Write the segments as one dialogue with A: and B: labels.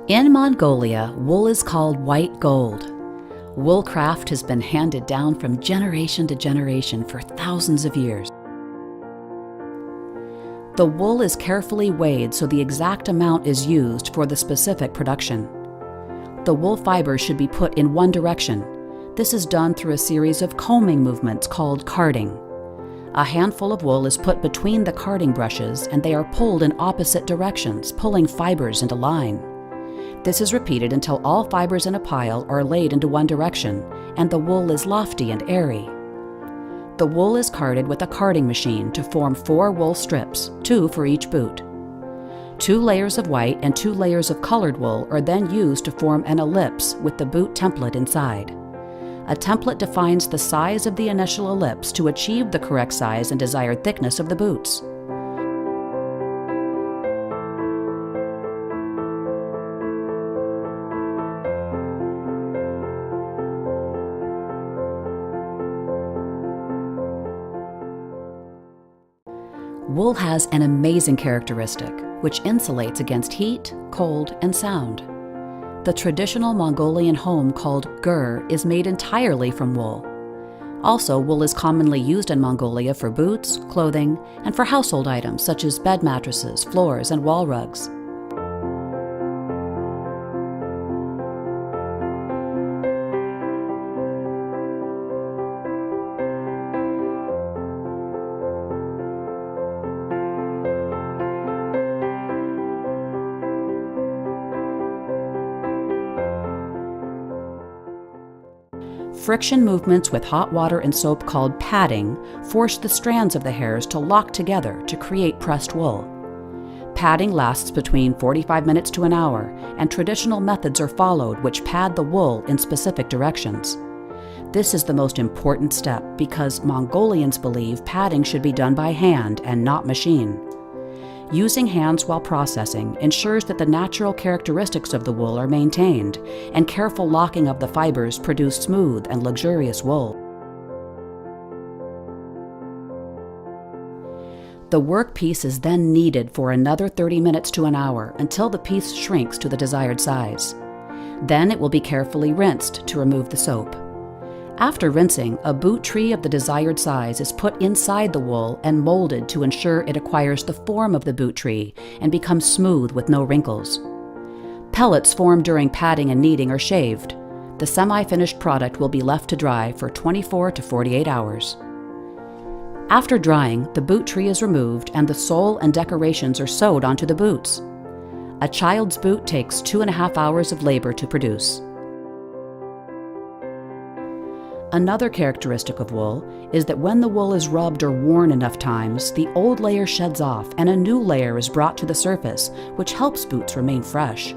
A: In Mongolia, wool is called white gold. Wool craft has been handed down from generation to generation for thousands of years. The wool is carefully weighed so the exact amount is used for the specific production. The wool fibers should be put in one direction. This is done through a series of combing movements called carding. A handful of wool is put between the carding brushes and they are pulled in opposite directions, pulling fibers into line. This is repeated until all fibers in a pile are laid into one direction and the wool is lofty and airy. The wool is carded with a carding machine to form 4 wool strips, 2 for each boot. 2 layers of white and 2 layers of colored wool are then used to form an ellipse with the boot template inside. A template defines the size of the initial ellipse to achieve the correct size and desired thickness of the boots. Wool has an amazing characteristic, which insulates against heat, cold, and sound. The traditional Mongolian home called gur is made entirely from wool. Also, wool is commonly used in Mongolia for boots, clothing, and for household items such as bed mattresses, floors, and wall rugs. Friction movements with hot water and soap called padding force the strands of the hairs to lock together to create pressed wool. Padding lasts between 45 minutes to an hour, and traditional methods are followed which pad the wool in specific directions. This is the most important step because Mongolians believe padding should be done by hand and not machine. Using hands while processing ensures that the natural characteristics of the wool are maintained, and careful locking of the fibers produce smooth and luxurious wool. The work piece is then kneaded for another 30 minutes to an hour until the piece shrinks to the desired size. Then it will be carefully rinsed to remove the soap. After rinsing, a boot tree of the desired size is put inside the wool and molded to ensure it acquires the form of the boot tree and becomes smooth with no wrinkles. Pellets formed during padding and kneading are shaved. The semi-finished product will be left to dry for 24 to 48 hours. After drying, the boot tree is removed and the sole and decorations are sewed onto the boots. A child's boot takes 2.5 hours of labor to produce. Another characteristic of wool is that when the wool is rubbed or worn enough times, the old layer sheds off and a new layer is brought to the surface, which helps boots remain fresh.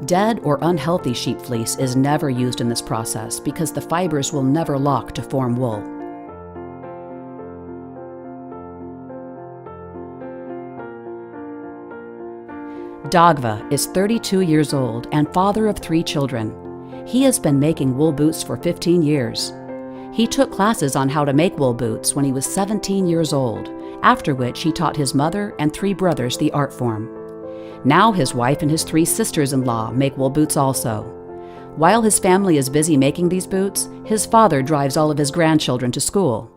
A: Dead or unhealthy sheep fleece is never used in this process because the fibers will never lock to form wool. Dagva is 32 years old and father of 3 children. He has been making wool boots for 15 years. He took classes on how to make wool boots when he was 17 years old, after which he taught his mother and 3 brothers the art form. Now his wife and his 3 sisters-in-law make wool boots also. While his family is busy making these boots, his father drives all of his grandchildren to school.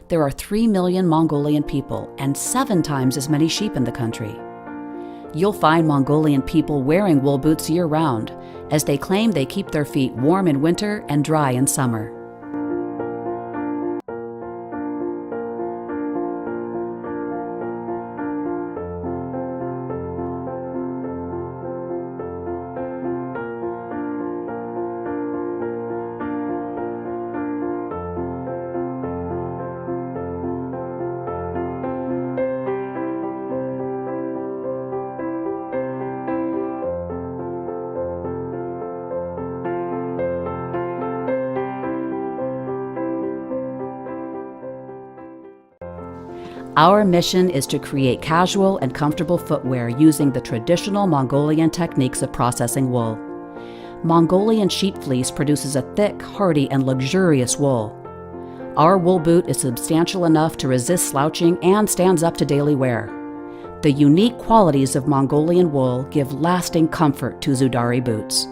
A: There are 3 million Mongolian people and 7 times as many sheep in the country. You'll find Mongolian people wearing wool boots year-round, as they claim they keep their feet warm in winter and dry in summer. Our mission is to create casual and comfortable footwear using the traditional Mongolian techniques of processing wool. Mongolian sheep fleece produces a thick, hardy, and luxurious wool. Our wool boot is substantial enough to resist slouching and stands up to daily wear. The unique qualities of Mongolian wool give lasting comfort to Zudari boots.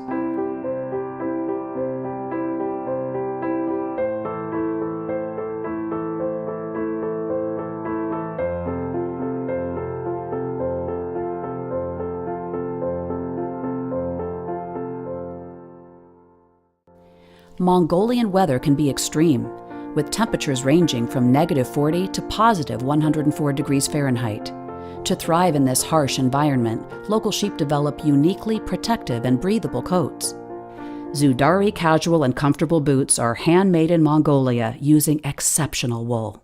A: Mongolian weather can be extreme, with temperatures ranging from -40 to +104 degrees Fahrenheit. To thrive in this harsh environment, local sheep develop uniquely protective and breathable coats. Zudari casual and comfortable boots are handmade in Mongolia using exceptional wool.